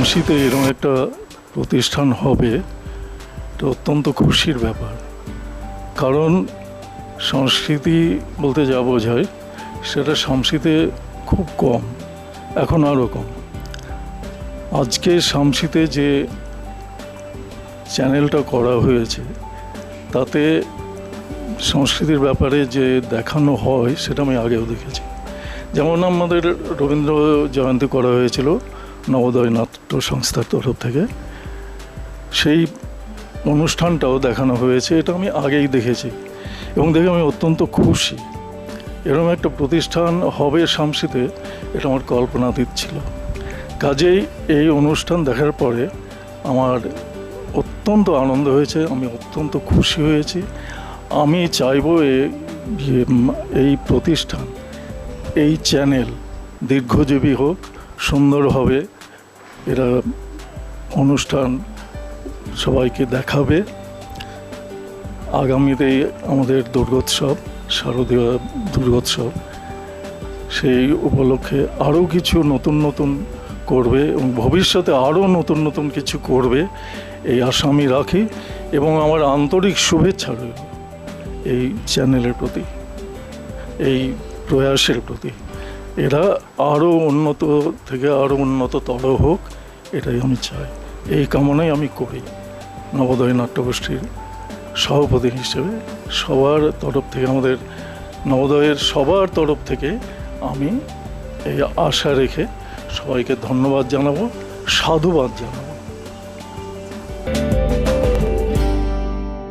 শামসিতে এরকম একটা প্রতিষ্ঠান হবে এটা অত্যন্ত খুশির ব্যাপার। কারণ সংস্কৃতি বলতে যা বোঝায় সেটা শামসিতে খুব কম, এখন আরও কম। আজকে শামসিতে যে চ্যানেলটা করা হয়েছে তাতে সংস্কৃতির ব্যাপারে যে দেখানো হয় সেটা আমি আগেও দেখেছি। যেমন আমাদের রবীন্দ্র জয়ন্তী করা হয়েছিল নবোদয় নাট্য সংস্থার তরফ থেকে, সেই অনুষ্ঠানটাও দেখানো হয়েছে, এটা আমি আগেই দেখেছি এবং দেখে আমি অত্যন্ত খুশি। এরকম একটা প্রতিষ্ঠান হবে শামসিতে এটা আমার কল্পনাতীত ছিল। কাজেই এই অনুষ্ঠান দেখার পরে আমার অত্যন্ত আনন্দ হয়েছে, আমি অত্যন্ত খুশি হয়েছি। আমি চাইবো এই প্রতিষ্ঠান, এই চ্যানেল দীর্ঘজীবী হোক, সুন্দর হবে, এরা অনুষ্ঠান সবাইকে দেখাবে। আগামীতে আমাদের দুর্গোৎসব, শারদীয় দুর্গোৎসব, সেই উপলক্ষে আরও কিছু নতুন নতুন করবে এবং ভবিষ্যতে আরও নতুন নতুন কিছু করবে এই আশা আমি রাখি এবং আমার আন্তরিক শুভেচ্ছা রইল এই চ্যানেলের প্রতি, এই প্রয়াসের প্রতি। এরা আরও উন্নত থেকে আরও উন্নততর হোক, এটাই আমি চাই, এই কামনাই আমি করি। নবোদয় নাট্যগোষ্ঠীর সভাপতি হিসেবে সবার তরফ থেকে, আমাদের নবোদয়ের সবার তরফ থেকে আমি এই আশা রেখে সবাইকে ধন্যবাদ জানাবো, সাধুবাদ জানাবো।